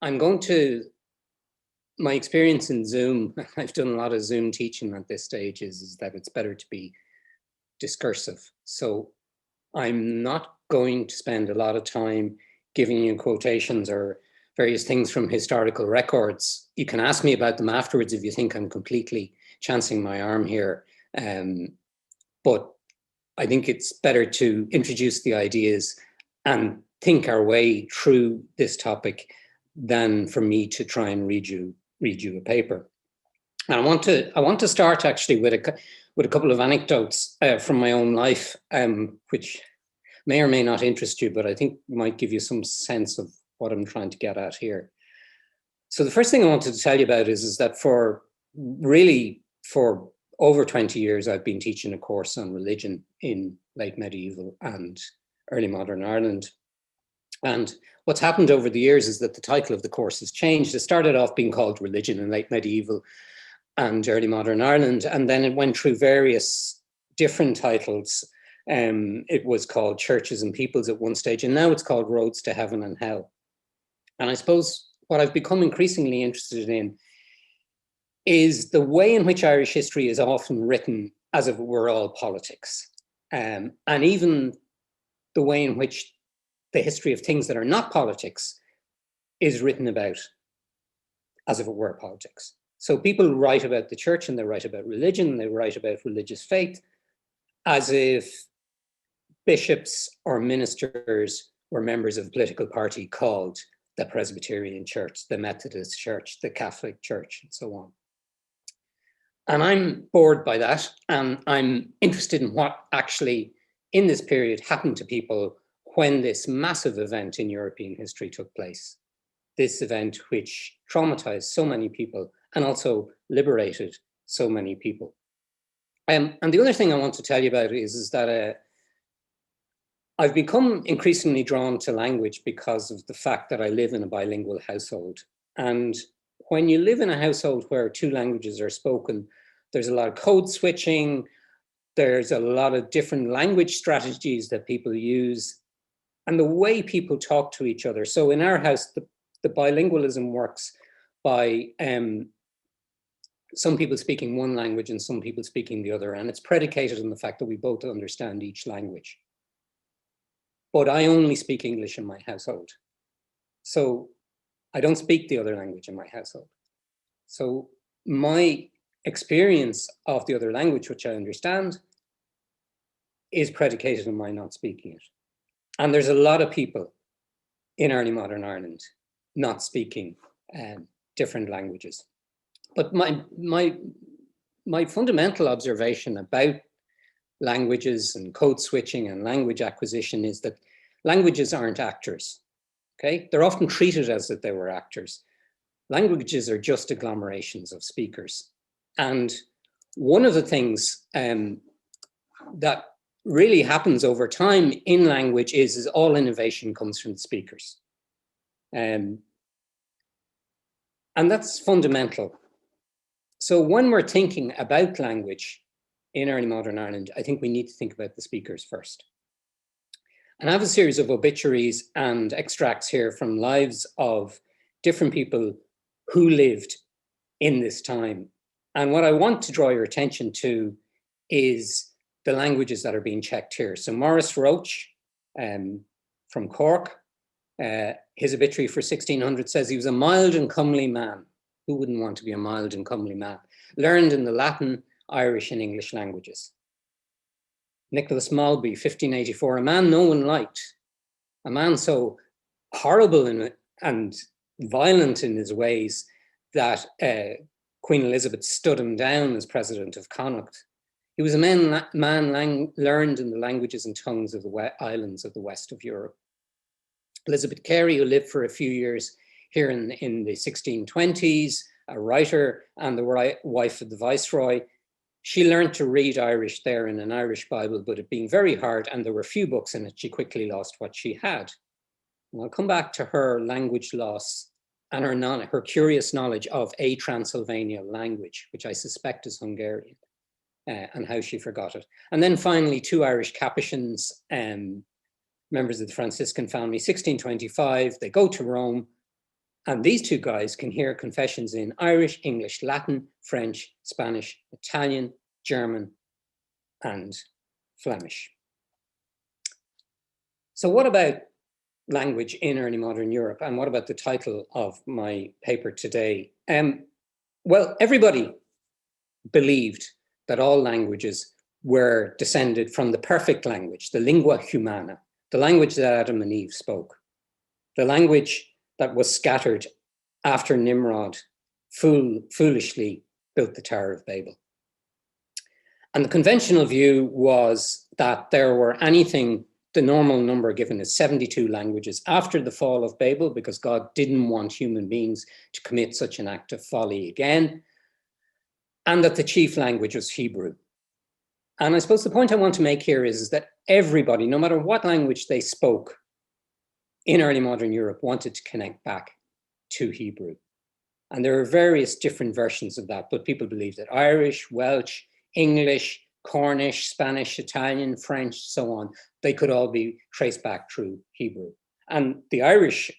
My experience in Zoom, I've done a lot of Zoom teaching at this stage, is that it's better to be discursive. So I'm not going to spend a lot of time giving you quotations or various things from historical records. You can ask me about them afterwards if you think I'm completely chancing my arm here. But I think it's better to introduce the ideas and think our way through this topic than for me to try and read you a paper. And I want to start actually with a couple of anecdotes from my own life, which may or may not interest you, but I think might give you some sense of what I'm trying to get at here. So the first thing I wanted to tell you about is that for over 20 years, I've been teaching a course on religion in late medieval and early modern Ireland. And what's happened over the years is that the title of the course has changed. It started off being called Religion in Late Medieval and Early Modern Ireland, and then it went through various different titles. It was called Churches and Peoples at one stage, and now it's called Roads to Heaven and Hell. And I suppose what I've become increasingly interested in is the way in which Irish history is often written as if it were all politics. And even the way in which the history of things that are not politics is written about as if it were politics. So people write about the church and they write about religion, and they write about religious faith as if bishops or ministers were members of a political party called the Presbyterian Church, the Methodist Church, the Catholic Church, and so on. And I'm bored by that, and I'm interested in what actually in this period happened to people when this massive event in European history took place. This event which traumatized so many people and also liberated so many people. And the other thing I want to tell you about is that I've become increasingly drawn to language because of the fact that I live in a bilingual household. And when you live in a household where two languages are spoken, there's a lot of code switching, there's a lot of different language strategies that people use, and the way people talk to each other. So in our house, the bilingualism works by some people speaking one language and some people speaking the other, and it's predicated on the fact that we both understand each language. But I only speak English in my household. So I don't speak the other language in my household. So my experience of the other language, which I understand, is predicated on my not speaking it. And there's a lot of people in early modern Ireland not speaking different languages. But my fundamental observation about languages and code switching and language acquisition is that languages aren't actors, okay? They're often treated as if they were actors. Languages are just agglomerations of speakers. And one of the things that really happens over time in language is all innovation comes from the speakers. And that's fundamental. So when we're thinking about language in early modern Ireland, I think we need to think about the speakers first. And I have a series of obituaries and extracts here from lives of different people who lived in this time. And what I want to draw your attention to is the languages that are being checked here. So Maurice Roche from Cork, his obituary for 1600 says he was a mild and comely man. Who wouldn't want to be a mild and comely man? Learned in the Latin, Irish and English languages. Nicholas Malby, 1584, a man no one liked, a man so horrible and violent in his ways that Queen Elizabeth stood him down as president of Connacht. He was a man learned in the languages and tongues of the islands of the west of Europe. Elizabeth Carey, who lived for a few years here in the 1620s, a writer and the wife of the Viceroy, she learned to read Irish there in an Irish Bible, but it being very hard and there were few books in it, she quickly lost what she had. And I'll come back to her language loss and her curious knowledge of a Transylvania language, which I suspect is Hungarian, and how she forgot it. And then finally, two Irish Capuchins, members of the Franciscan family, 1625, they go to Rome And these two guys can hear confessions in Irish, English, Latin, French, Spanish, Italian, German, and Flemish. So what about language in early modern Europe? And what about the title of my paper today? Well, everybody believed that all languages were descended from the perfect language, the lingua humana, the language that Adam and Eve spoke, the language that was scattered after Nimrod foolishly built the Tower of Babel. And the conventional view was that there were anything, the normal number given is 72 languages after the fall of Babel, because God didn't want human beings to commit such an act of folly again, and that the chief language was Hebrew. And I suppose the point I want to make here is that everybody, no matter what language they spoke in early modern Europe, wanted to connect back to Hebrew. And there are various different versions of that, but people believe that Irish, Welsh, English, Cornish, Spanish, Italian, French, so on, they could all be traced back through Hebrew. And the Irish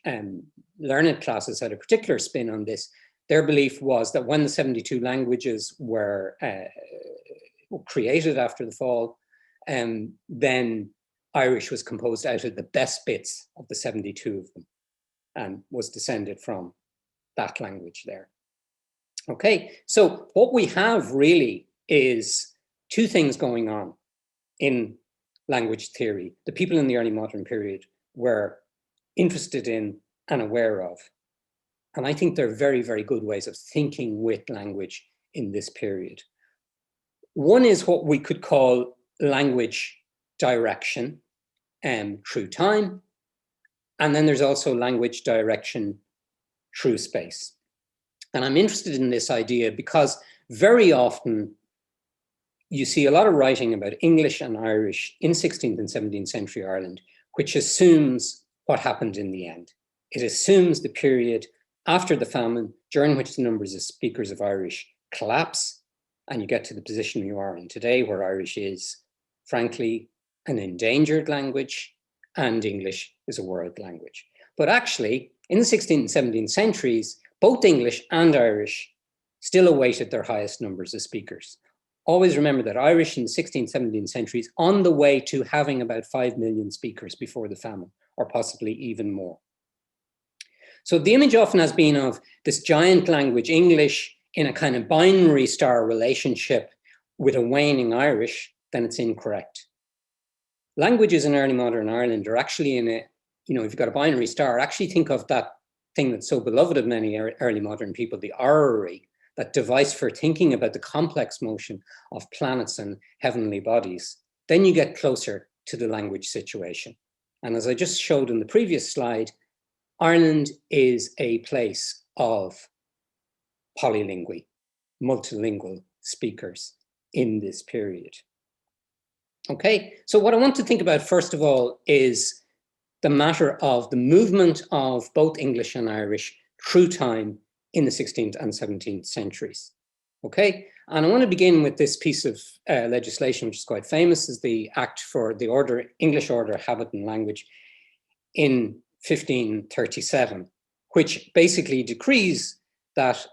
learned classes had a particular spin on this. Their belief was that when the 72 languages were created after the fall, then Irish was composed out of the best bits of the 72 of them and was descended from that language there. Okay, so what we have really is two things going on in language theory. The people in the early modern period were interested in and aware of. And I think they're very, very good ways of thinking with language in this period. One is what we could call language direction through time. And then there's also language direction through space. And I'm interested in this idea because very often you see a lot of writing about English and Irish in 16th and 17th century Ireland, which assumes what happened in the end. It assumes the period after the famine, during which the numbers of speakers of Irish collapse, and you get to the position you are in today, where Irish is, frankly, an endangered language, and English is a world language. But actually, in the 16th and 17th centuries, both English and Irish still awaited their highest numbers of speakers. Always remember that Irish in the 16th, 17th centuries on the way to having about 5 million speakers before the famine, or possibly even more. So the image often has been of this giant language, English, in a kind of binary star relationship with a waning Irish, then it's incorrect. Languages in early modern Ireland are actually in a, if you've got a binary star, actually think of that thing that's so beloved of many early modern people, the orrery, that device for thinking about the complex motion of planets and heavenly bodies. Then you get closer to the language situation. And as I just showed in the previous slide, Ireland is a place of polylingual, multilingual speakers in this period. Okay, so what I want to think about first of all is the matter of the movement of both English and Irish through time in the 16th and 17th centuries. Okay, and I want to begin with this piece of legislation, which is quite famous, is the Act for the English Order, Habit and Language in 1537, which basically decrees that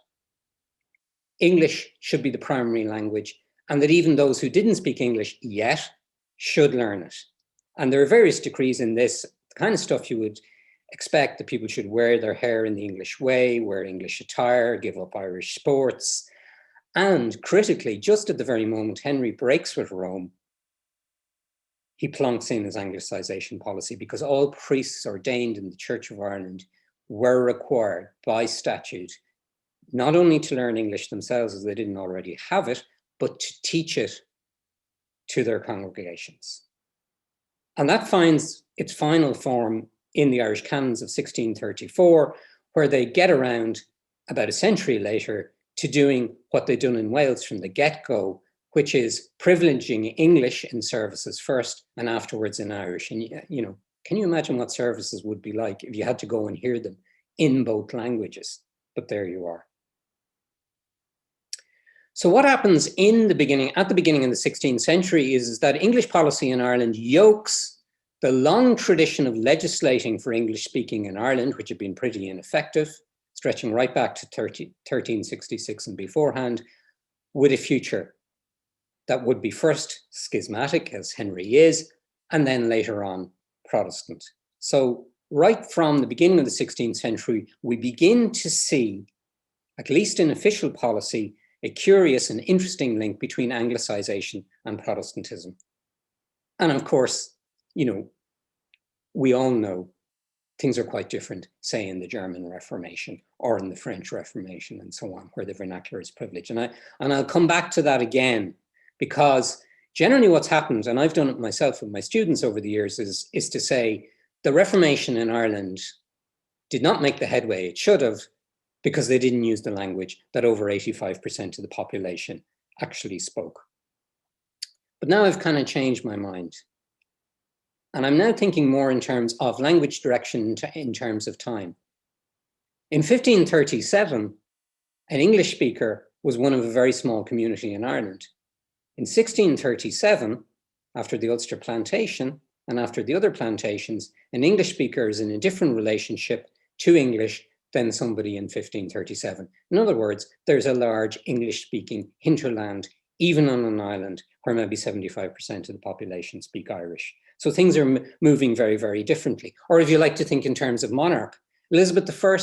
English should be the primary language and that even those who didn't speak English yet should learn it. And there are various decrees in this, the kind of stuff you would expect, that people should wear their hair in the English way, wear English attire, give up Irish sports. And critically, just at the very moment Henry breaks with Rome, he plunks in his Anglicization policy, because all priests ordained in the Church of Ireland were required by statute not only to learn English themselves, as they didn't already have it, but to teach it to their congregations. And that finds its final form in the Irish canons of 1634, where they get around about a century later to doing what they'd done in Wales from the get-go, which is privileging English in services first and afterwards in Irish. And, can you imagine what services would be like if you had to go and hear them in both languages? But there you are. So what happens at the beginning of the 16th century is that English policy in Ireland yokes the long tradition of legislating for English speaking in Ireland, which had been pretty ineffective. stretching right back to 1366 and beforehand, with a future that would be first schismatic, as Henry is, and then later on Protestant. So right from the beginning of the 16th century, we begin to see, at least in official policy, a curious and interesting link between Anglicization and Protestantism. And of course, you know, we all know things are quite different, say, in the German Reformation or in the French Reformation and so on, where the vernacular is privileged. And I'll come back to that again, because generally what's happened, and I've done it myself with my students over the years, is to say the Reformation in Ireland did not make the headway it should have, because they didn't use the language that over 85% of the population actually spoke. But now I've kind of changed my mind. And I'm now thinking more in terms of language direction in terms of time. In 1537, an English speaker was one of a very small community in Ireland. In 1637, after the Ulster plantation and after the other plantations, an English speaker is in a different relationship to English than somebody in 1537. In other words, there's a large English-speaking hinterland, even on an island where maybe 75% of the population speak Irish. So things are moving very, very differently. Or if you like to think in terms of monarch, Elizabeth I,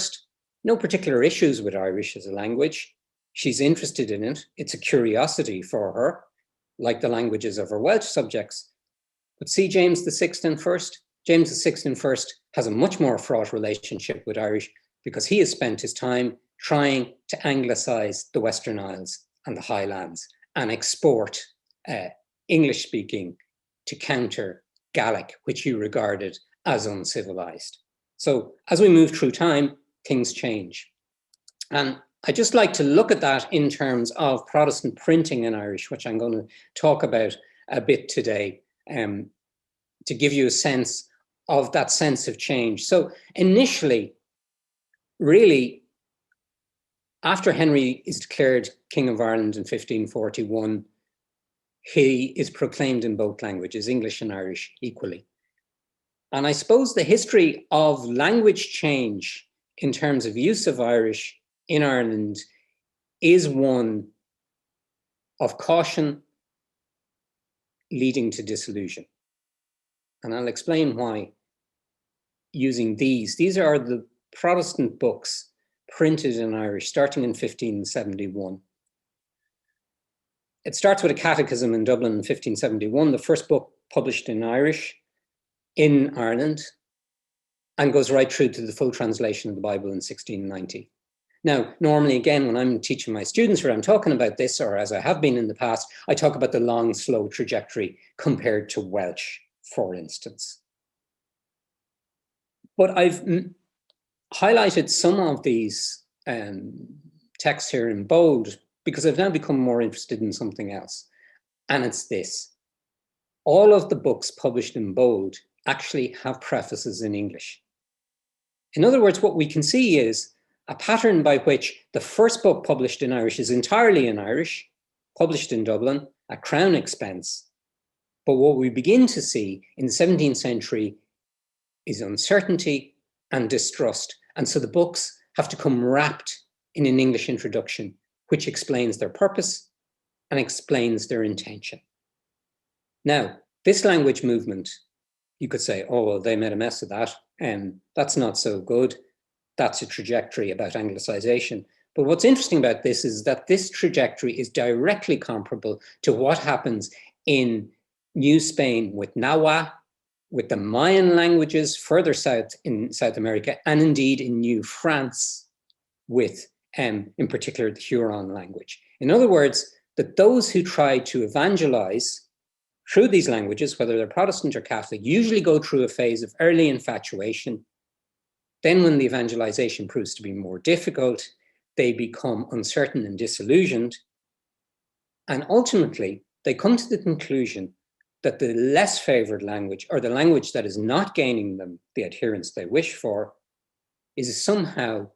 no particular issues with Irish as a language. She's interested in it. It's a curiosity for her, like the languages of her Welsh subjects. But see James VI and first. James VI and first has a much more fraught relationship with Irish, because he has spent his time trying to Anglicize the Western Isles and the Highlands and export English speaking to counter Gaelic, which he regarded as uncivilized. So as we move through time, things change. And I just like to look at that in terms of Protestant printing in Irish, which I'm going to talk about a bit today, to give you a sense of that sense of change. So initially, really, after Henry is declared King of Ireland in 1541, he is proclaimed in both languages, English and Irish, equally. And I suppose the history of language change in terms of use of Irish in Ireland is one of caution leading to disillusion. And I'll explain why using these. These are the Protestant books printed in Irish starting in 1571. It starts with a catechism in Dublin in 1571, the first book published in Irish in Ireland, and goes right through to the full translation of the Bible in 1690. Now, normally, again, when I'm teaching my students or I'm talking about this, or as I have been in the past, I talk about the long, slow trajectory compared to Welsh, for instance. But I've highlighted some of these texts here in bold because I've now become more interested in something else. And it's this. All of the books published in bold actually have prefaces in English. In other words, what we can see is a pattern by which the first book published in Irish is entirely in Irish, published in Dublin at Crown expense. But what we begin to see in the 17th century is uncertainty and distrust. And so the books have to come wrapped in an English introduction, which explains their purpose and explains their intention. Now, this language movement, you could say, oh, well, they made a mess of that, and that's not so good. That's a trajectory about Anglicization. But what's interesting about this is that this trajectory is directly comparable to what happens in New Spain with Nahua, with the Mayan languages further south in South America, and indeed in New France with, in particular, the Huron language. In other words, that those who try to evangelize through these languages, whether they're Protestant or Catholic, usually go through a phase of early infatuation. Then when the evangelization proves to be more difficult, they become uncertain and disillusioned. And ultimately, they come to the conclusion that the less favored language, or the language that is not gaining them the adherence they wish for, is somehow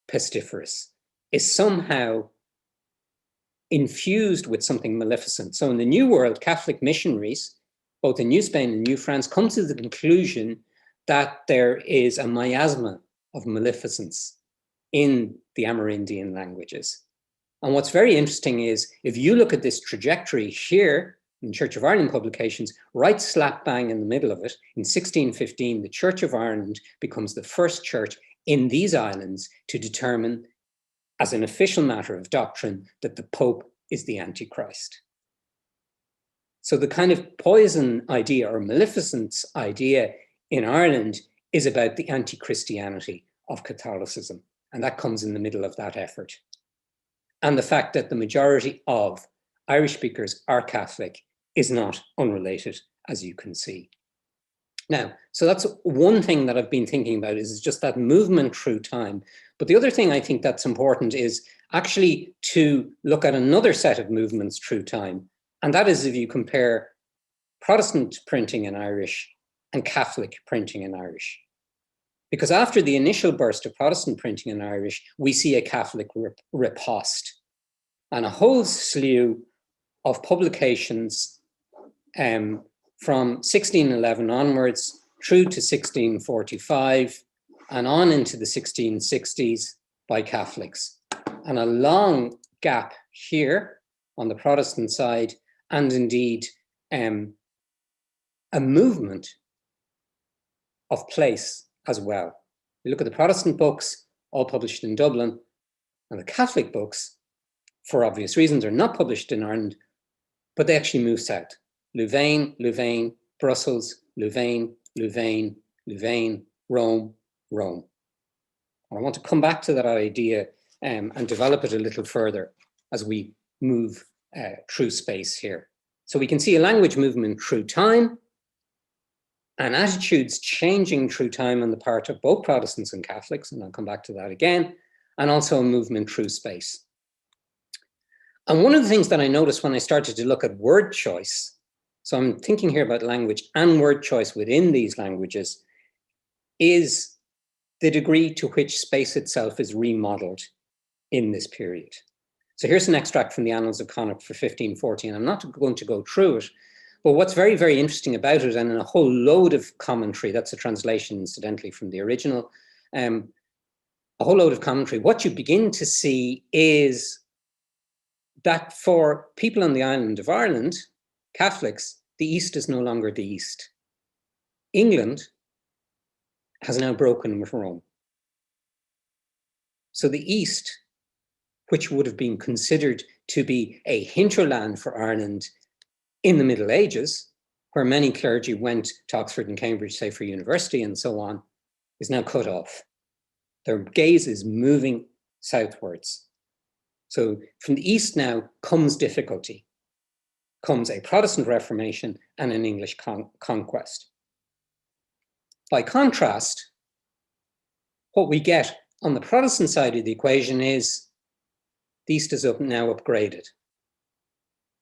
pestiferous, is somehow infused with something maleficent. So in the New World, Catholic missionaries, both in New Spain and New France, come to the conclusion that there is a miasma of maleficence in the Amerindian languages. And what's very interesting is, if you look at this trajectory here in Church of Ireland publications, right slap bang in the middle of it, in 1615, the Church of Ireland becomes the first church in these islands to determine, as an official matter of doctrine, that the Pope is the Antichrist. So the kind of poison idea or maleficence idea in Ireland is about the anti-Christianity of Catholicism. And that comes in the middle of that effort. And the fact that the majority of Irish speakers are Catholic is not unrelated, as you can see. Now, so that's one thing that I've been thinking about, is just that movement through time. But the other thing I think that's important is actually to look at another set of movements through time. And that is if you compare Protestant printing in Irish and Catholic printing in Irish. Because after the initial burst of Protestant printing in Irish, we see a Catholic riposte and a whole slew of publications from 1611 onwards through to 1645 and on into the 1660s by Catholics. And a long gap here on the Protestant side, and indeed a movement of place as well. We look at the Protestant books, all published in Dublin, and the Catholic books, for obvious reasons, are not published in Ireland, but they actually move south. Louvain, Louvain, Brussels, Louvain, Louvain, Louvain, Rome, Rome. I want to come back to that idea and develop it a little further as we move through space here. So we can see a language movement through time, and attitudes changing through time on the part of both Protestants and Catholics, and I'll come back to that again, and also a movement through space. And one of the things that I noticed when I started to look at word choice, so I'm thinking here about language and word choice within these languages, is the degree to which space itself is remodeled in this period. So here's an extract from the Annals of Connacht for 1540, and I'm not going to go through it, but what's very, very interesting about it, and in a whole load of commentary, that's a translation incidentally from the original, a whole load of commentary, what you begin to see is that for people on the island of Ireland, Catholics, the East is no longer the East. England has now broken with Rome. So the East, which would have been considered to be a hinterland for Ireland in the Middle Ages, where many clergy went to Oxford and Cambridge, say for university and so on, is now cut off. Their gaze is moving southwards. So from the East now comes difficulty, comes a Protestant Reformation and an English conquest. By contrast, what we get on the Protestant side of the equation is the East is now upgraded.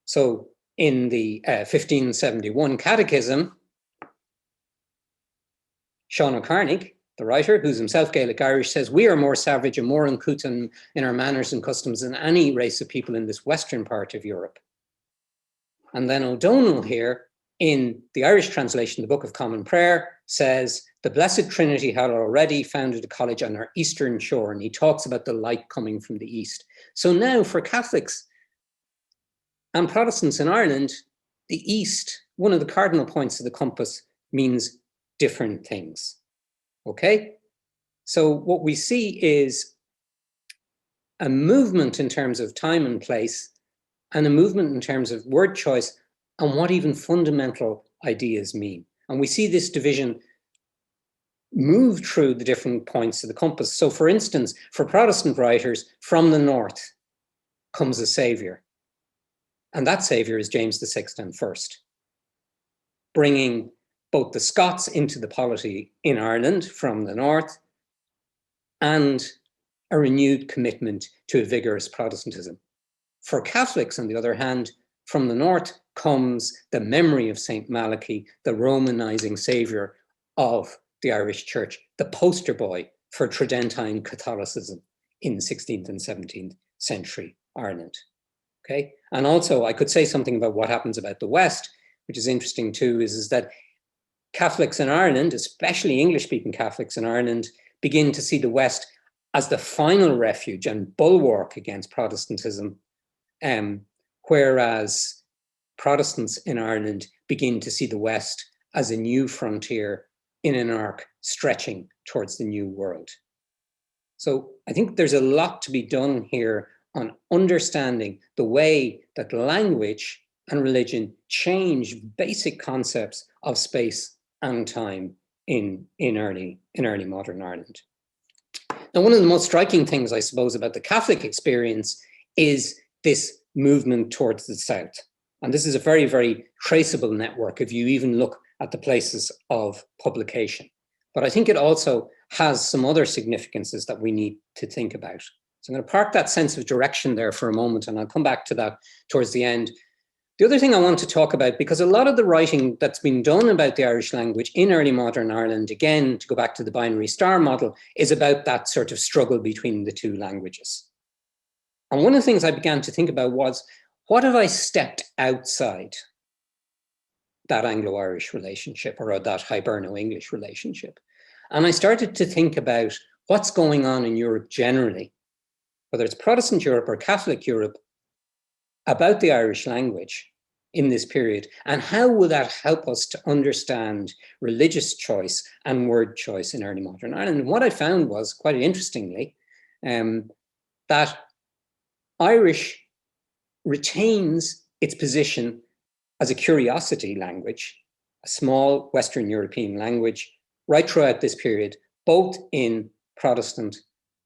So in the 1571 Catechism, Sean O'Carnig, the writer, who's himself Gaelic Irish, says, "We are more savage and more uncouth in our manners and customs than any race of people in this western part of Europe." And then O'Donnell here, in the Irish translation, the Book of Common Prayer, says, "The Blessed Trinity had already founded a college on our eastern shore," and he talks about the light coming from the east. So now for Catholics and Protestants in Ireland, the East, one of the cardinal points of the compass, means different things. Okay? So what we see is a movement in terms of time and place, and a movement in terms of word choice and what even fundamental ideas mean. And we see this division move through the different points of the compass. So for instance, for Protestant writers, from the north comes a savior. And that savior is James VI and first, bringing both the Scots into the polity in Ireland from the north and a renewed commitment to a vigorous Protestantism. For Catholics, on the other hand, from the north comes the memory of St. Malachy, the Romanizing savior of the Irish Church, the poster boy for Tridentine Catholicism in the 16th and 17th century Ireland. Okay, and also I could say something about what happens about the West, which is interesting too, is that Catholics in Ireland, especially English-speaking Catholics in Ireland, begin to see the West as the final refuge and bulwark against Protestantism, whereas Protestants in Ireland begin to see the West as a new frontier in an arc stretching towards the new world. So I think there's a lot to be done here on understanding the way that language and religion change basic concepts of space and time in early modern Ireland. Now, one of the most striking things, I suppose, about the Catholic experience is this movement towards the south. And this is a very, very traceable network if you even look at the places of publication. But I think it also has some other significances that we need to think about. So I'm going to park that sense of direction there for a moment, and I'll come back to that towards the end. The other thing I want to talk about, because a lot of the writing that's been done about the Irish language in early modern Ireland, again, to go back to the binary star model, is about that sort of struggle between the two languages. And one of the things I began to think about was, what if I stepped outside that Anglo-Irish relationship or that Hiberno-English relationship? And I started to think about what's going on in Europe generally, whether it's Protestant Europe or Catholic Europe, about the Irish language in this period, and how will that help us to understand religious choice and word choice in early modern Ireland? And what I found was, quite interestingly, that Irish retains its position as a curiosity language, a small Western European language, right throughout this period, both in Protestant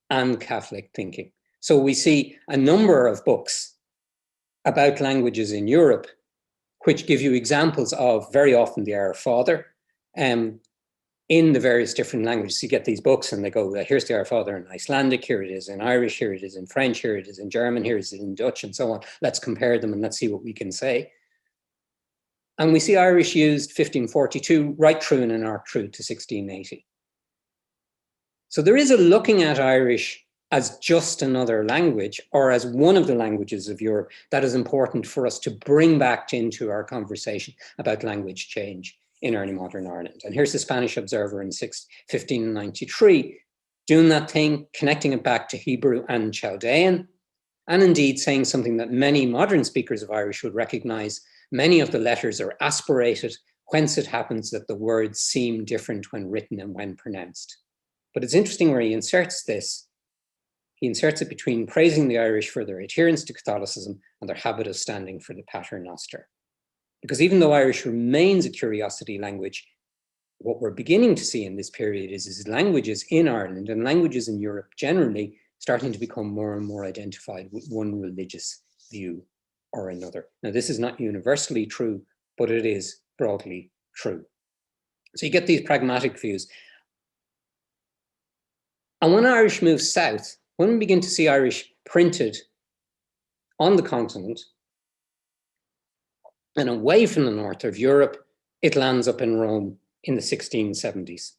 and Catholic thinking. So we see a number of books about languages in Europe, which give you examples of very often the Our Father in the various different languages. You get these books and they go, here's the Our Father in Icelandic, here it is in Irish, here it is in French, here it is in German, here it is in Dutch, and so on. Let's compare them and let's see what we can say. And we see Irish used 1542 right through in an arc through to 1680. So there is a looking at Irish as just another language, or as one of the languages of Europe, that is important for us to bring back into our conversation about language change in early modern Ireland. And here's the Spanish Observer in 1593, doing that thing, connecting it back to Hebrew and Chaldean, and indeed saying something that many modern speakers of Irish would recognize. Many of the letters are aspirated, whence it happens that the words seem different when written and when pronounced. But it's interesting where he inserts this. He inserts it between praising the Irish for their adherence to Catholicism and their habit of standing for the Pater Noster. Because even though Irish remains a curiosity language, what we're beginning to see in this period is languages in Ireland and languages in Europe generally starting to become more and more identified with one religious view or another. Now, this is not universally true, but it is broadly true. So you get these pragmatic views. And when Irish moves south, when we begin to see Irish printed on the continent and away from the north of Europe, it lands up in Rome in the 1670s.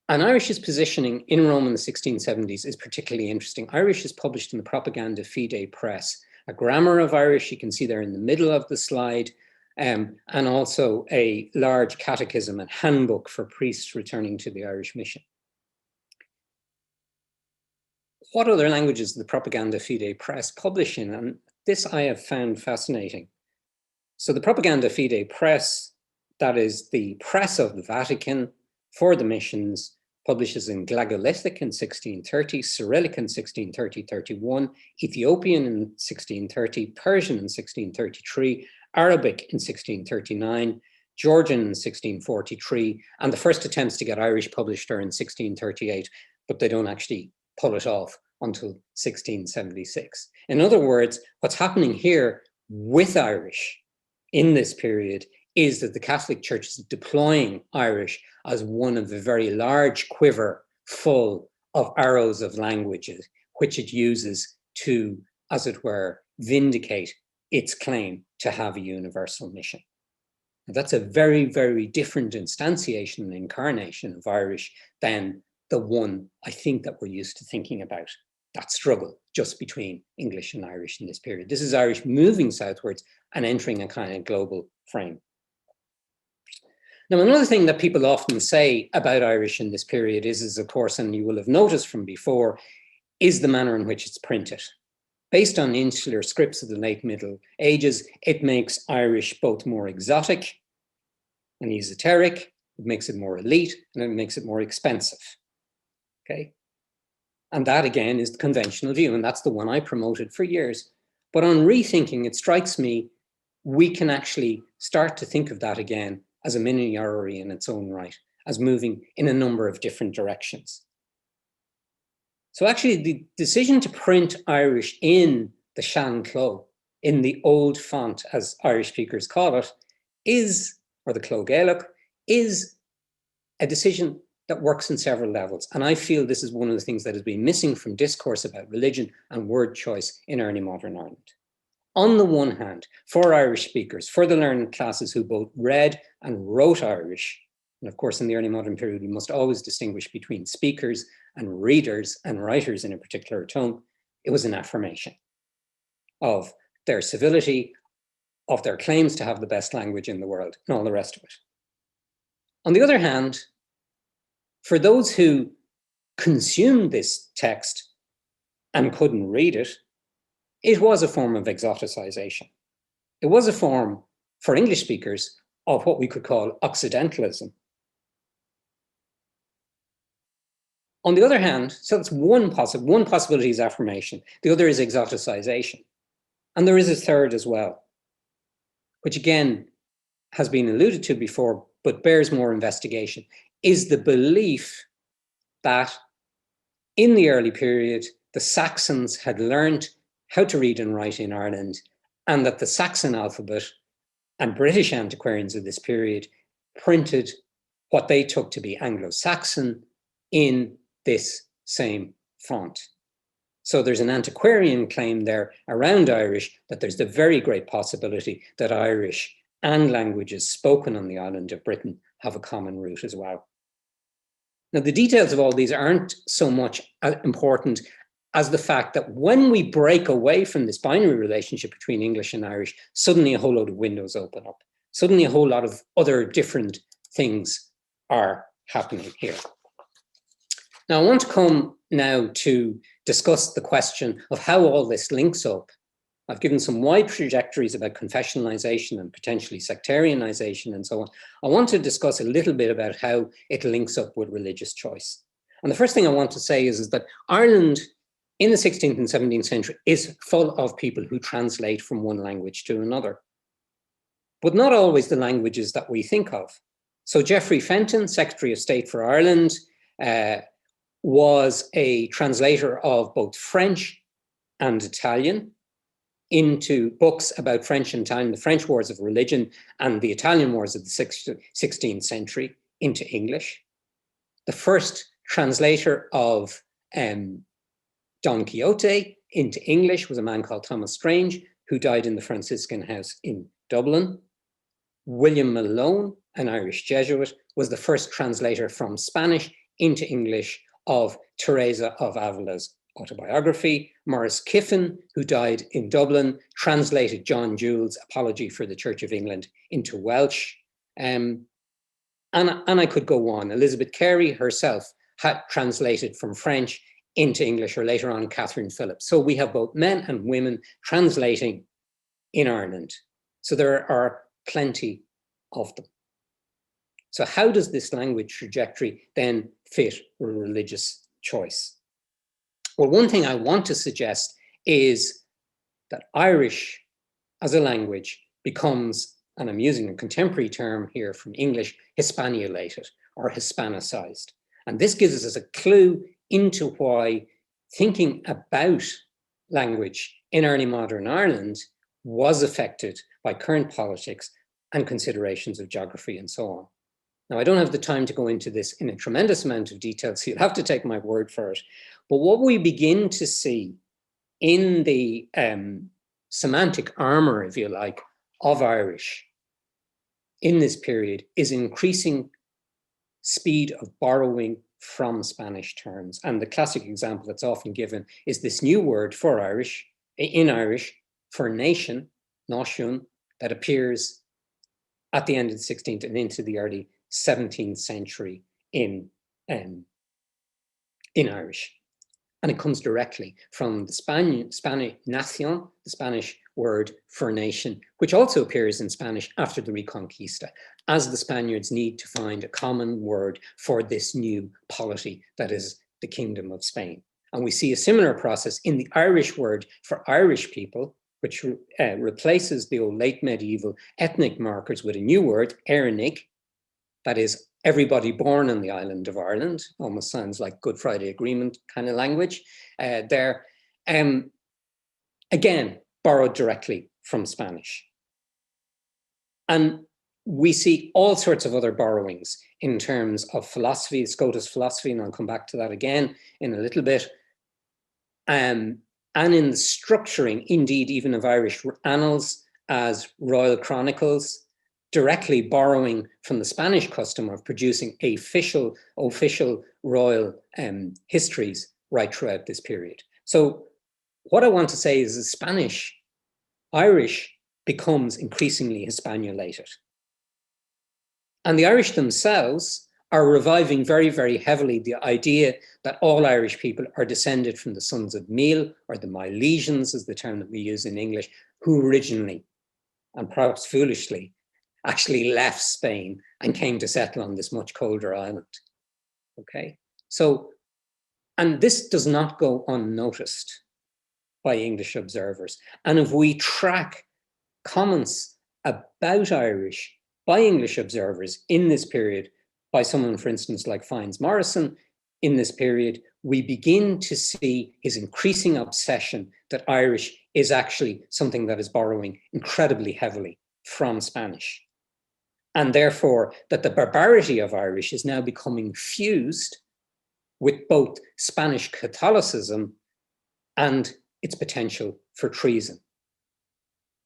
And Irish's positioning in Rome in the 1670s is particularly interesting. Irish is published in the Propaganda Fide press, a grammar of Irish, you can see there in the middle of the slide, and also a large catechism and handbook for priests returning to the Irish mission. What other languages does the Propaganda Fide press publish in? And this I have found fascinating. So the Propaganda Fide press, that is the press of the Vatican for the missions, publishes in Glagolithic in 1630, Cyrillic in 1630-31, Ethiopian in 1630, Persian in 1633, Arabic in 1639, Georgian in 1643, and the first attempts to get Irish published are in 1638, but they don't actually pull it off until 1676. In other words, what's happening here with Irish in this period is that the Catholic Church is deploying Irish as one of the very large quiver full of arrows of languages, which it uses to, as it were, vindicate its claim to have a universal mission. And that's a very, very different instantiation and incarnation of Irish than the one I think that we're used to thinking about, that struggle just between English and Irish in this period. This is Irish moving southwards and entering a kind of global frame. Now, another thing that people often say about Irish in this period is of course, and you will have noticed from before, is the manner in which it's printed. Based on insular scripts of the late Middle Ages, it makes Irish both more exotic and esoteric, it makes it more elite, and it makes it more expensive. Okay? And that again is the conventional view, and that's the one I promoted for years. But on rethinking, it strikes me we can actually start to think of that again as a mini-orrery in its own right, as moving in a number of different directions. So actually the decision to print Irish in the Sean Clo, in the old font, as Irish speakers call it, is, or the Clo Gaelic, is a decision that works in several levels. And I feel this is one of the things that has been missing from discourse about religion and word choice in early modern Ireland. On the one hand, for Irish speakers, for the learned classes who both read and wrote Irish, and of course in the early modern period, we must always distinguish between speakers and readers and writers in a particular tongue, it was an affirmation of their civility, of their claims to have the best language in the world, and all the rest of it. On the other hand, for those who consumed this text and couldn't read it, it was a form of exoticization. It was a form, for English speakers, of what we could call Occidentalism. On the other hand, so that's one possibility is affirmation. The other is exoticization. And there is a third as well, which again has been alluded to before, but bears more investigation, is the belief that in the early period, the Saxons had learned how to read and write in Ireland, and that the Saxon alphabet and British antiquarians of this period printed what they took to be Anglo-Saxon in this same font. So there's an antiquarian claim there around Irish that there's the very great possibility that Irish and languages spoken on the island of Britain have a common root as well. Now, the details of all these aren't so much important as the fact that when we break away from this binary relationship between English and Irish, suddenly a whole load of windows open up. Suddenly a whole lot of other different things are happening here. Now, I want to come now to discuss the question of how all this links up. I've given some wide trajectories about confessionalization and potentially sectarianization and so on. I want to discuss a little bit about how it links up with religious choice. And the first thing I want to say is that Ireland in the 16th and 17th century is full of people who translate from one language to another, but not always the languages that we think of. So Geoffrey Fenton, Secretary of State for Ireland, was a translator of both French and Italian into books about French and Italian, the French wars of religion and the Italian wars of the 16th century into English. The first translator of Don Quixote into English was a man called Thomas Strange, who died in the Franciscan house in Dublin. William Malone, an Irish Jesuit, was the first translator from Spanish into English of Teresa of Avila's autobiography. Maurice Kiffin, who died in Dublin, translated John Jewell's Apology for the Church of England into Welsh. And I could go on. Elizabeth Carey herself had translated from French into English, or later on Catherine Phillips. So we have both men and women translating in Ireland. So there are plenty of them. So how does this language trajectory then fit with religious choice? Well, one thing I want to suggest is that Irish as a language becomes, and I'm using a contemporary term here from English, Hispanulated or Hispanicized. And this gives us a clue into why thinking about language in early modern Ireland was affected by current politics and considerations of geography and so on. Now, I don't have the time to go into this in a tremendous amount of detail, so you'll have to take my word for it. But what we begin to see in the semantic armor, if you like, of Irish in this period is increasing speed of borrowing from Spanish terms. And the classic example that's often given is this new word for Irish, in Irish, for nation, náisiún, that appears at the end of the 16th and into the early 17th century in Irish. And it comes directly from the Spanish nación, the Spanish word for nation, which also appears in Spanish after the Reconquista, as the Spaniards need to find a common word for this new polity that is the Kingdom of Spain. And we see a similar process in the Irish word for Irish people, which replaces the old late medieval ethnic markers with a new word, Éirnig, that is everybody born on the island of Ireland. Almost sounds like Good Friday Agreement kind of language there. Again, borrowed directly from Spanish. And we see all sorts of other borrowings in terms of philosophy, Scotus philosophy, and I'll come back to that again in a little bit. And in the structuring, indeed, even of Irish annals as royal chronicles, directly borrowing from the Spanish custom of producing official royal histories right throughout this period. So what I want to say is the Irish becomes increasingly Hispanulated. And the Irish themselves are reviving very, very heavily the idea that all Irish people are descended from the sons of Meal, or the Milesians is the term that we use in English, who originally, and perhaps foolishly, actually left Spain and came to settle on this much colder island. Okay, so, and this does not go unnoticed by English observers. And if we track comments about Irish by English observers in this period, by someone, for instance, like Fynes Morrison, in this period, we begin to see his increasing obsession that Irish is actually something that is borrowing incredibly heavily from Spanish. And therefore, that the barbarity of Irish is now becoming fused with both Spanish Catholicism and its potential for treason.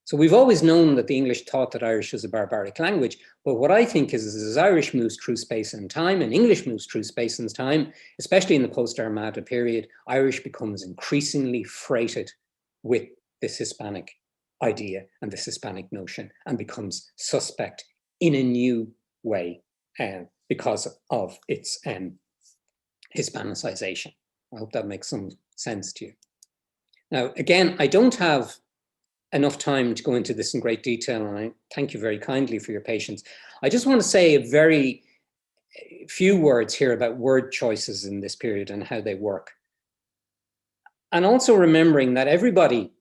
So we've always known that the English thought that Irish was a barbaric language, but what I think is as Irish moves through space and time, and English moves through space and time, especially in the post-Armada period, Irish becomes increasingly freighted with this Hispanic idea and this Hispanic notion, and becomes suspect in a new way because of its Hispanicization. I hope that makes some sense to you. Now, again, I don't have enough time to go into this in great detail, and I thank you very kindly for your patience. I just want to say a very few words here about word choices in this period and how they work. And also remembering that everybody,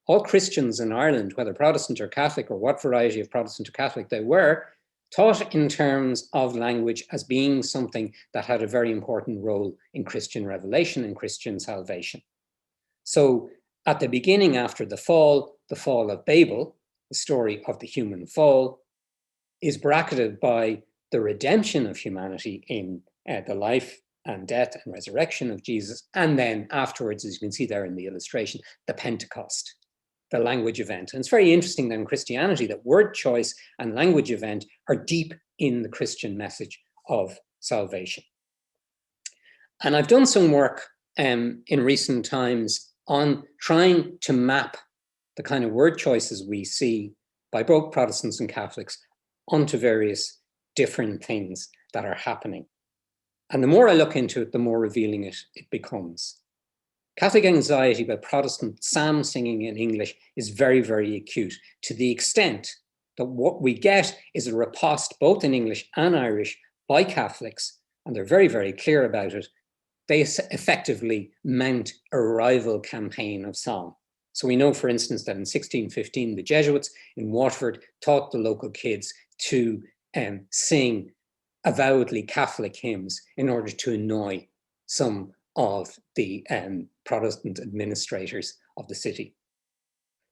all Christians in Ireland, whether Protestant or Catholic, or what variety of Protestant or Catholic they were, taught in terms of language as being something that had a very important role in Christian revelation and Christian salvation. So at the beginning, after the fall of Babel, the story of the human fall, is bracketed by the redemption of humanity in the life and death and resurrection of Jesus. And then afterwards, as you can see there in the illustration, the Pentecost, the language event. And it's very interesting that in Christianity that word choice and language event are deep in the Christian message of salvation. And I've done some work in recent times on trying to map the kind of word choices we see by both Protestants and Catholics onto various different things that are happening. And the more I look into it, the more revealing it becomes. Catholic anxiety about Protestant psalm singing in English is very, very acute, to the extent that what we get is a riposte both in English and Irish by Catholics, and they're very, very clear about it. They effectively mount a rival campaign of song. So we know, for instance, that in 1615, the Jesuits in Waterford taught the local kids to sing avowedly Catholic hymns in order to annoy some of the Protestant administrators of the city.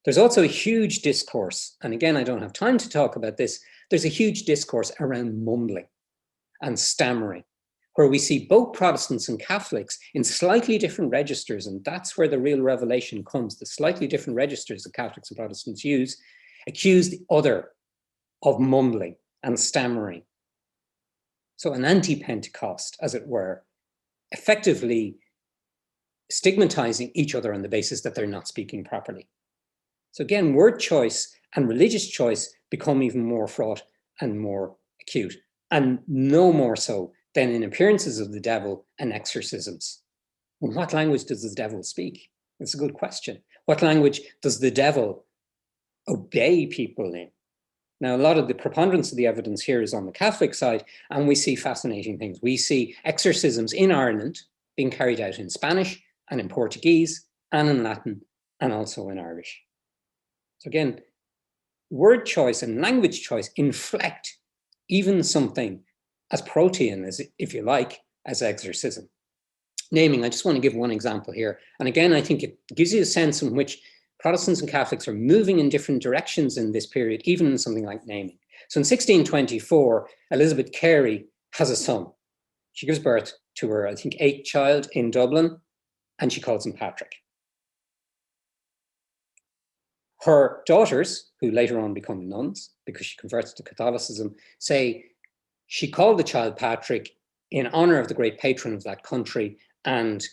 There's also a huge discourse, and again, I don't have time to talk about this, there's a huge discourse around mumbling and stammering, where we see both Protestants and Catholics in slightly different registers, and that's where the real revelation comes, the slightly different registers that Catholics and Protestants use, accuse the other of mumbling and stammering. So an anti-Pentecost, as it were, effectively stigmatizing each other on the basis that they're not speaking properly. So again, word choice and religious choice become even more fraught and more acute, and no more so than in appearances of the devil and exorcisms. Well, what language does the devil speak? It's a good question. What language does the devil obey people in? Now, a lot of the preponderance of the evidence here is on the Catholic side, and we see fascinating things. We see exorcisms in Ireland being carried out in Spanish and in Portuguese and in Latin and also in Irish. So again, word choice and language choice inflect even something as protean as, if you like, as exorcism. Naming, I just want to give one example here. And again, I think it gives you a sense in which Protestants and Catholics are moving in different directions in this period, even in something like naming. So in 1624, Elizabeth Carey has a son. She gives birth to her, I think, 8th child in Dublin, and she calls him Patrick. Her daughters, who later on become nuns because she converts to Catholicism, say she called the child Patrick in honor of the great patron of that country, and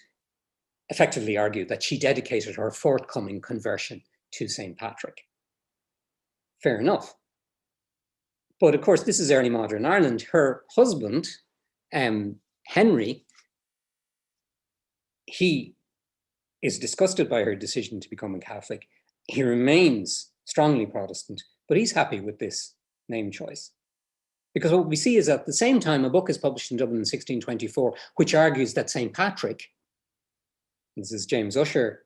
effectively argued that she dedicated her forthcoming conversion to St. Patrick. Fair enough. But of course, this is early modern Ireland. Her husband, Henry, he is disgusted by her decision to become a Catholic. He remains strongly Protestant, but he's happy with this name choice. Because what we see is at the same time, a book is published in Dublin in 1624, which argues that St. Patrick, this is James Usher,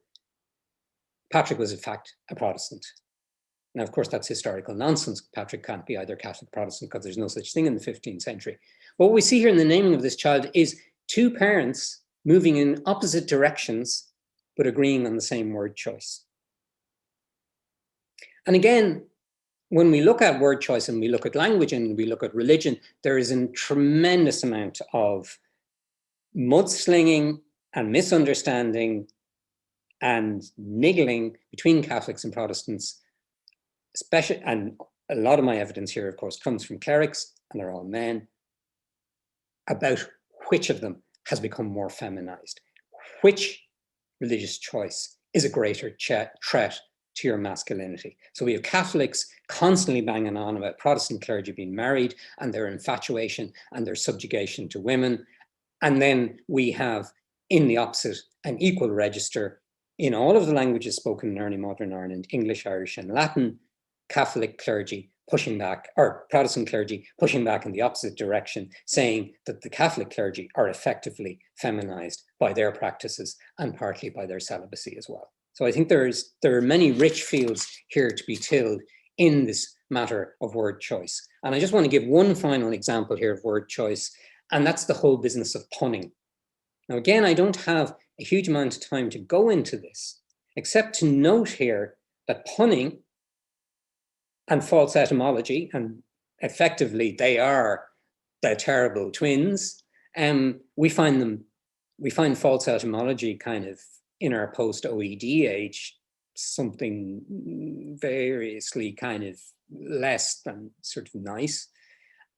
Patrick was in fact a Protestant. Now, of course, that's historical nonsense. Patrick can't be either Catholic or Protestant because there's no such thing in the 15th century. What we see here in the naming of this child is two parents moving in opposite directions, but agreeing on the same word choice. And again, when we look at word choice and we look at language and we look at religion, there is a tremendous amount of mudslinging and misunderstanding and niggling between Catholics and Protestants, especially, and a lot of my evidence here, of course, comes from clerics, and they're all men, about which of them has become more feminized, which religious choice is a greater threat to your masculinity. So we have Catholics constantly banging on about Protestant clergy being married and their infatuation and their subjugation to women. And then we have, in the opposite, an equal register in all of the languages spoken in early modern Ireland, English, Irish, and Latin, Catholic clergy pushing back, or Protestant clergy pushing back in the opposite direction, saying that the Catholic clergy are effectively feminized by their practices and partly by their celibacy as well. So I think there are many rich fields here to be tilled in this matter of word choice. And I just want to give one final example here of word choice, and that's the whole business of punning. Now, again, I don't have a huge amount of time to go into this, except to note here that punning and false etymology, and effectively they are the terrible twins, we find false etymology kind of in our post-OED age, something variously kind of less than sort of nice.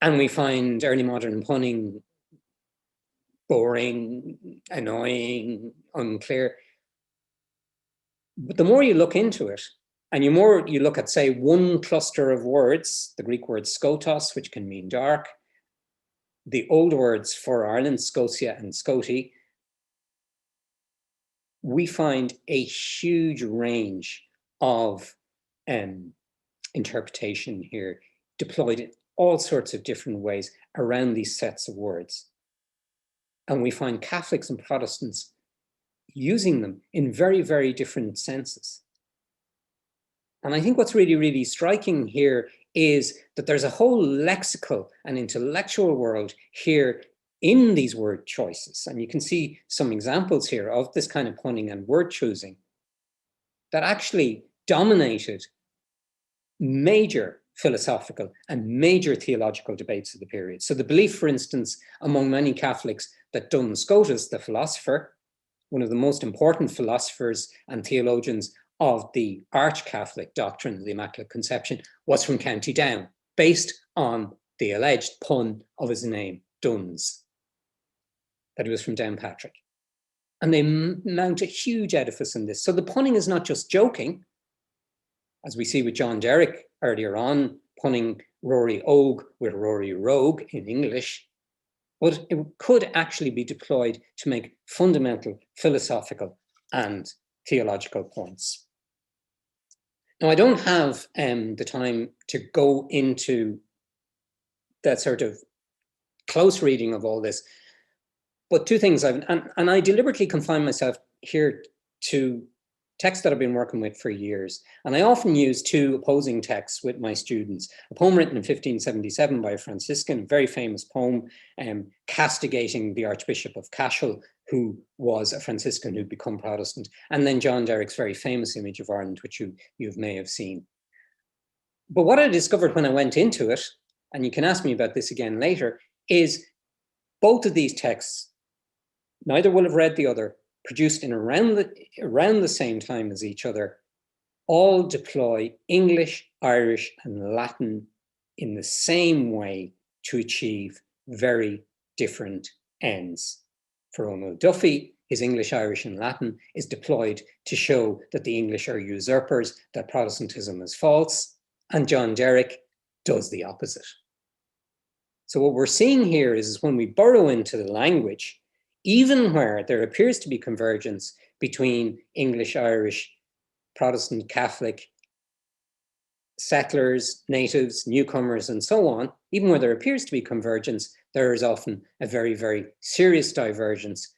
And we find early modern punning boring, annoying, unclear. But the more you look into it, and the more you look at, say, one cluster of words, the Greek word skotos, which can mean dark, the old words for Ireland, Scotia and Scoti, we find a huge range of interpretation here, deployed in all sorts of different ways around these sets of words. And we find Catholics and Protestants using them in very, very different senses. And I think what's really, really striking here is that there's a whole lexical and intellectual world here in these word choices. And you can see some examples here of this kind of punning and word choosing that actually dominated major philosophical and major theological debates of the period. So the belief, for instance, among many Catholics that Duns Scotus, the philosopher, one of the most important philosophers and theologians of the arch-Catholic doctrine of the Immaculate Conception, was from County Down, based on the alleged pun of his name, Duns, that he was from Downpatrick. And they mount a huge edifice in this. So the punning is not just joking, as we see with John Derrick earlier on, punning Rory Og with Rory Rogue in English, but it could actually be deployed to make fundamental philosophical and theological points. Now, I don't have the time to go into that sort of close reading of all this, but two things, and I deliberately confine myself here to texts that I've been working with for years. And I often use two opposing texts with my students. A poem written in 1577 by a Franciscan, a very famous poem, castigating the Archbishop of Cashel, who was a Franciscan who'd become Protestant. And then John Derrick's very famous image of Ireland, which you may have seen. But what I discovered when I went into it, and you can ask me about this again later, is both of these texts, neither will have read the other, produced in around the same time as each other, all deploy English, Irish, and Latin in the same way to achieve very different ends. For O'Neill Duffy, his English, Irish, and Latin is deployed to show that the English are usurpers, that Protestantism is false, and John Derrick does the opposite. So what we're seeing here is when we burrow into the language, even where there appears to be convergence between English, Irish, Protestant, Catholic, settlers, natives, newcomers, and so on, even where there appears to be convergence, there is often a very, very serious divergence.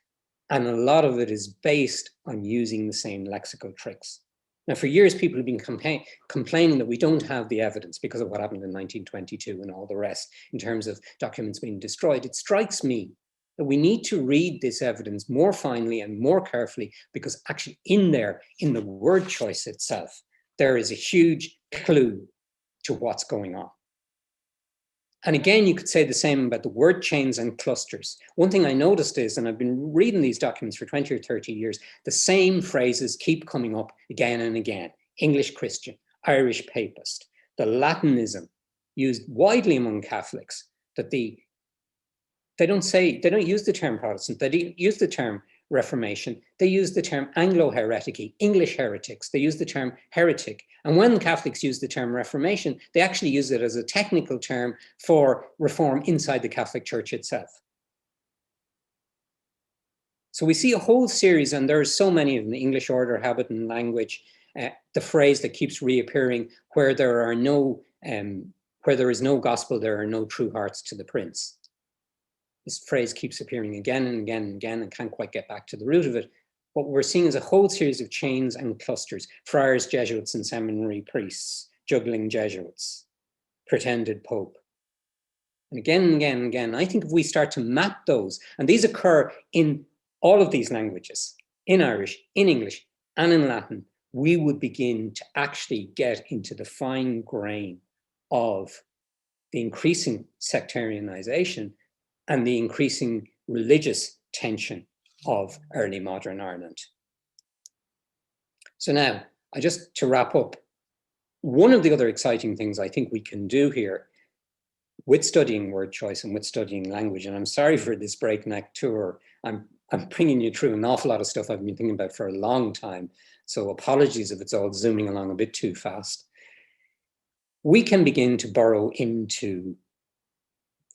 And a lot of it is based on using the same lexical tricks. Now, for years, people have been complaining that we don't have the evidence because of what happened in 1922 and all the rest in terms of documents being destroyed. It strikes me that we need to read this evidence more finely and more carefully, because actually in there, in the word choice itself, there is a huge clue to what's going on. And again, you could say the same about the word chains and clusters. One thing I noticed is, and I've been reading these documents for 20 or 30 years, the same phrases keep coming up again and again. English Christian, Irish Papist, the Latinism used widely among Catholics, that they don't use the term Protestant, they don't use the term Reformation, they use the term Anglo-hereticy, English heretics, they use the term heretic. And when Catholics use the term Reformation, they actually use it as a technical term for reform inside the Catholic Church itself. So we see a whole series, and there are so many of them: the English order, habit, and language, the phrase that keeps reappearing, where there is no gospel, there are no true hearts to the prince. This phrase keeps appearing again and again and again, and can't quite get back to the root of it. What we're seeing is a whole series of chains and clusters: friars, Jesuits, and seminary priests, juggling Jesuits, pretended Pope. And again and again and again, I think if we start to map those, and these occur in all of these languages, in Irish, in English, and in Latin, we would begin to actually get into the fine grain of the increasing sectarianization and the increasing religious tension of early modern Ireland. So now, to wrap up, one of the other exciting things I think we can do here with studying word choice and with studying language, and I'm sorry for this breakneck tour, I'm bringing you through an awful lot of stuff I've been thinking about for a long time, so apologies if it's all zooming along a bit too fast. We can begin to burrow into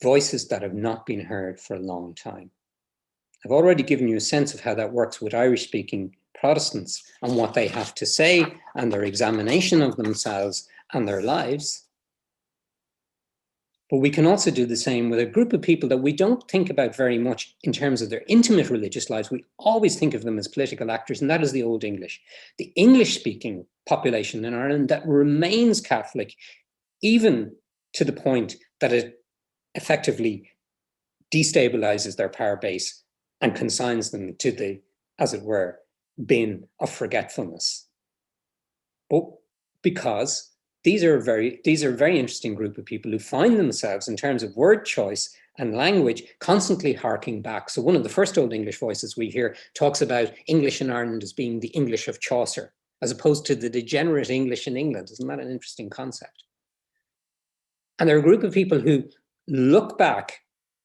voices that have not been heard for a long time. I've already given you a sense of how that works with Irish-speaking Protestants and what they have to say and their examination of themselves and their lives. But we can also do the same with a group of people that we don't think about very much in terms of their intimate religious lives. We always think of them as political actors, and that is the Old English. The English-speaking population in Ireland that remains Catholic, even to the point that it effectively destabilizes their power base and consigns them to the, as it were, bin of forgetfulness. But because these are a very interesting group of people who find themselves, in terms of word choice and language, constantly harking back. So one of the first Old English voices we hear talks about English in Ireland as being the English of Chaucer, as opposed to the degenerate English in England. Isn't that an interesting concept? And they're a group of people who look back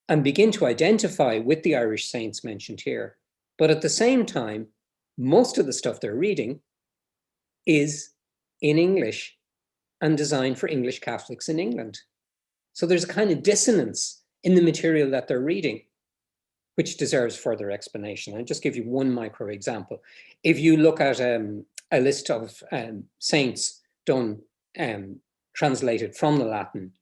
and begin to identify with the Irish saints mentioned here. But at the same time, most of the stuff they're reading is in English and designed for English Catholics in England. So there's a kind of dissonance in the material that they're reading, which deserves further explanation. I'll just give you one micro example. If you look at a list of saints done, translated from the Latin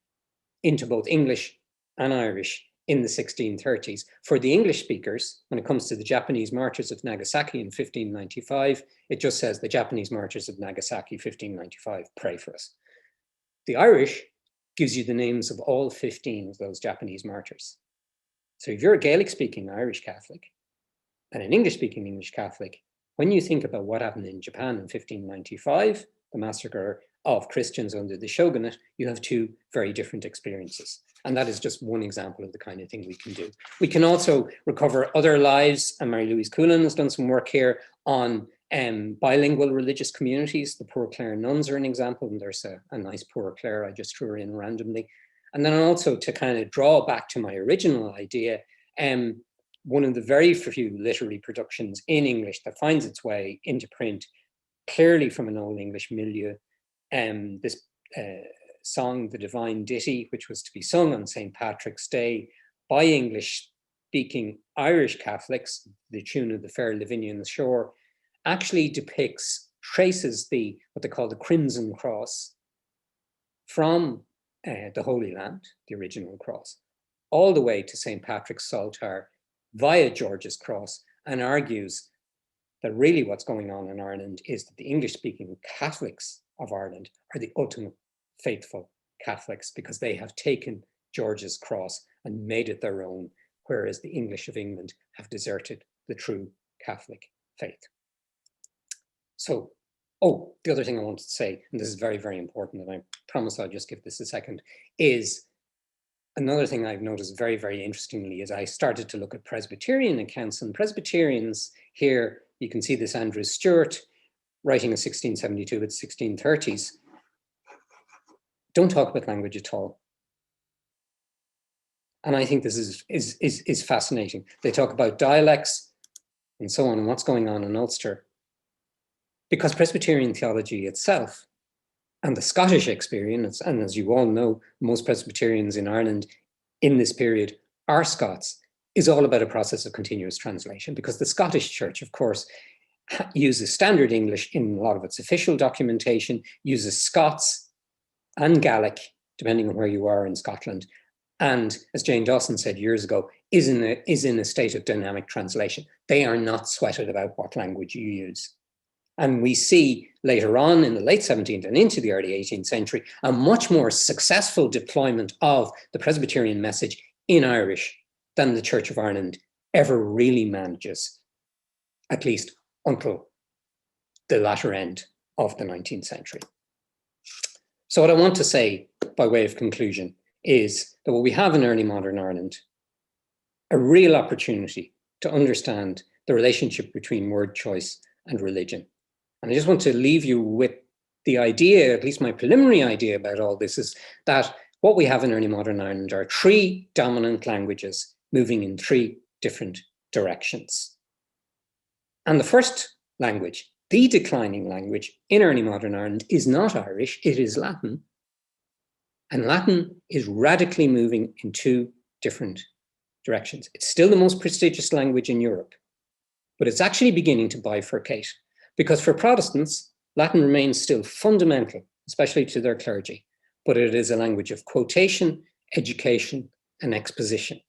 into both English and Irish in the 1630s, for the English speakers, when it comes to the Japanese martyrs of Nagasaki in 1595, it just says the Japanese martyrs of Nagasaki, 1595, pray for us. The Irish gives you the names of all 15 of those Japanese martyrs. So if you're a Gaelic-speaking Irish Catholic and an English-speaking English Catholic, when you think about what happened in Japan in 1595, the massacre of Christians under the shogunate, you have two very different experiences. And that is just one example of the kind of thing we can do. We can also recover other lives, and Mary-Louise Coulan has done some work here on bilingual religious communities. The Poor Clare nuns are an example, and there's a nice Poor Clare, I just threw her in randomly. And then also to kind of draw back to my original idea, one of the very few literary productions in English that finds its way into print, clearly from an Old English milieu, this song, the Divine Ditty, which was to be sung on St. Patrick's Day by English-speaking Irish Catholics, the tune of the Fair Lavinian Shore, actually traces what they call the Crimson Cross from the Holy Land, the original cross, all the way to St. Patrick's Saltire via George's Cross, and argues that really what's going on in Ireland is that the English-speaking Catholics of Ireland are the ultimate faithful Catholics, because they have taken George's Cross and made it their own, whereas the English of England have deserted the true Catholic faith. So, the other thing I wanted to say, and this is very, very important, and I promise I'll just give this a second, is another thing I've noticed very, very interestingly is I started to look at Presbyterian accounts, and Presbyterians here, you can see this Andrew Stewart writing in 1672, it's 1630s, don't talk about language at all. And I think this is fascinating. They talk about dialects and so on, and what's going on in Ulster. Because Presbyterian theology itself and the Scottish experience, and as you all know, most Presbyterians in Ireland in this period are Scots, is all about a process of continuous translation, because the Scottish Church, of course, uses standard English in a lot of its official documentation, uses Scots and Gaelic, depending on where you are in Scotland, and as Jane Dawson said years ago, is in a state of dynamic translation. They are not sweated about what language you use. And we see later on in the late 17th and into the early 18th century, a much more successful deployment of the Presbyterian message in Irish than the Church of Ireland ever really manages, at least until the latter end of the 19th century. So what I want to say by way of conclusion is that what we have in early modern Ireland, a real opportunity to understand the relationship between word choice and religion. And I just want to leave you with the idea, at least my preliminary idea about all this, is that what we have in early modern Ireland are three dominant languages moving in three different directions. And the first language, the declining language in early modern Ireland, is not Irish, it is Latin. And Latin is radically moving in two different directions. It's still the most prestigious language in Europe, but it's actually beginning to bifurcate, because for Protestants, Latin remains still fundamental, especially to their clergy, but it is a language of quotation, education, and exposition.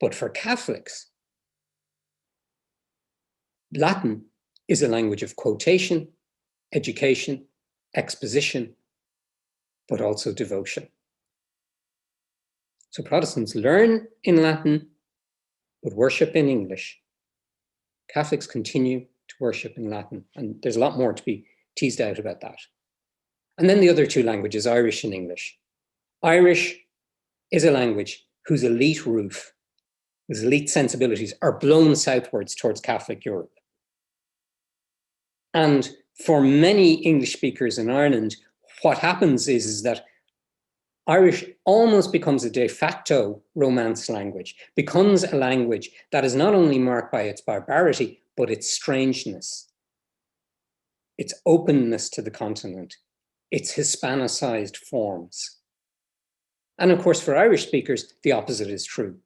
But for Catholics, Latin is a language of quotation, education, exposition, but also devotion. So Protestants learn in Latin, but worship in English. Catholics continue to worship in Latin, and there's a lot more to be teased out about that. And then the other two languages, Irish and English. Irish is a language whose elite roof, whose elite sensibilities are blown southwards towards Catholic Europe. And for many English speakers in Ireland, what happens is that Irish almost becomes a de facto Romance language, becomes a language that is not only marked by its barbarity, but its strangeness, its openness to the continent, its Hispanicized forms. And of course, for Irish speakers, the opposite is true.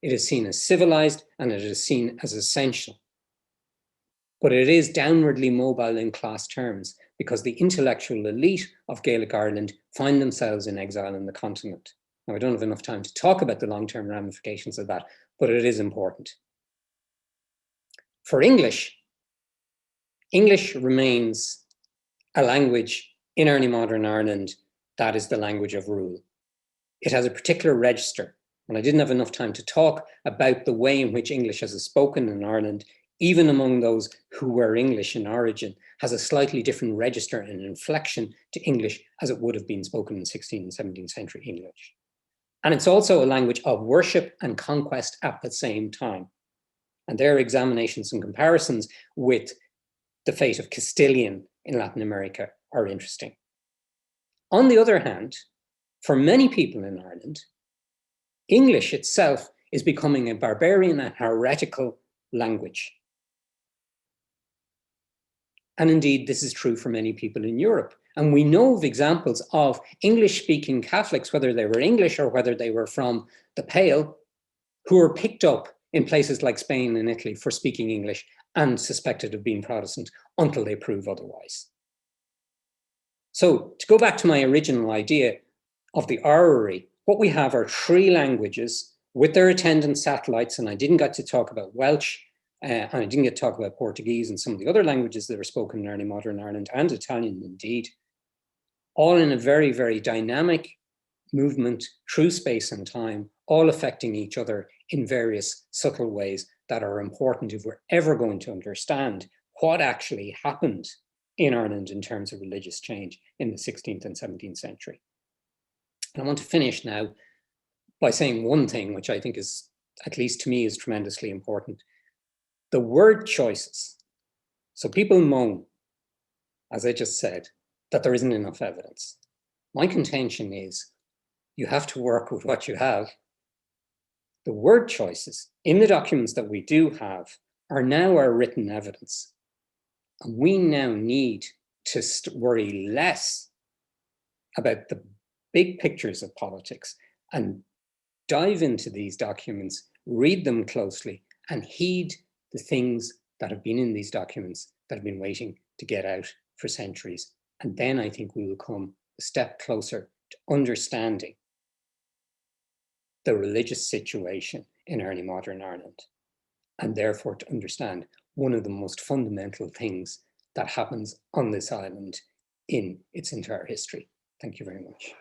It is seen as civilized and it is seen as essential. But it is downwardly mobile in class terms because the intellectual elite of Gaelic Ireland find themselves in exile in the continent. Now, I don't have enough time to talk about the long-term ramifications of that, but it is important. For English, English remains a language in early modern Ireland that is the language of rule. It has a particular register, and I didn't have enough time to talk about the way in which English as is spoken in Ireland, even among those who were English in origin, has a slightly different register and inflection to English as it would have been spoken in 16th and 17th century English. And it's also a language of worship and conquest at the same time. And their examinations and comparisons with the fate of Castilian in Latin America are interesting. On the other hand, for many people in Ireland, English itself is becoming a barbarian and heretical language. And indeed, this is true for many people in Europe. And we know of examples of English-speaking Catholics, whether they were English or whether they were from the Pale, who were picked up in places like Spain and Italy for speaking English and suspected of being Protestant until they prove otherwise. So to go back to my original idea of the orrery, what we have are three languages with their attendant satellites, and I didn't get to talk about Welsh, and I didn't get to talk about Portuguese and some of the other languages that are spoken in early modern Ireland, and Italian indeed, all in a very, very dynamic movement through space and time, all affecting each other in various subtle ways that are important if we're ever going to understand what actually happened in Ireland in terms of religious change in the 16th and 17th century. And I want to finish now by saying one thing, which I think is, at least to me, is tremendously important. The word choices. So people moan, as I just said, that there isn't enough evidence. My contention is you have to work with what you have. The word choices in the documents that we do have are now our written evidence. And we now need to worry less about the big pictures of politics and dive into these documents, read them closely, and heed the things that have been in these documents that have been waiting to get out for centuries. And then I think we will come a step closer to understanding the religious situation in early modern Ireland, and therefore to understand one of the most fundamental things that happens on this island in its entire history. Thank you very much.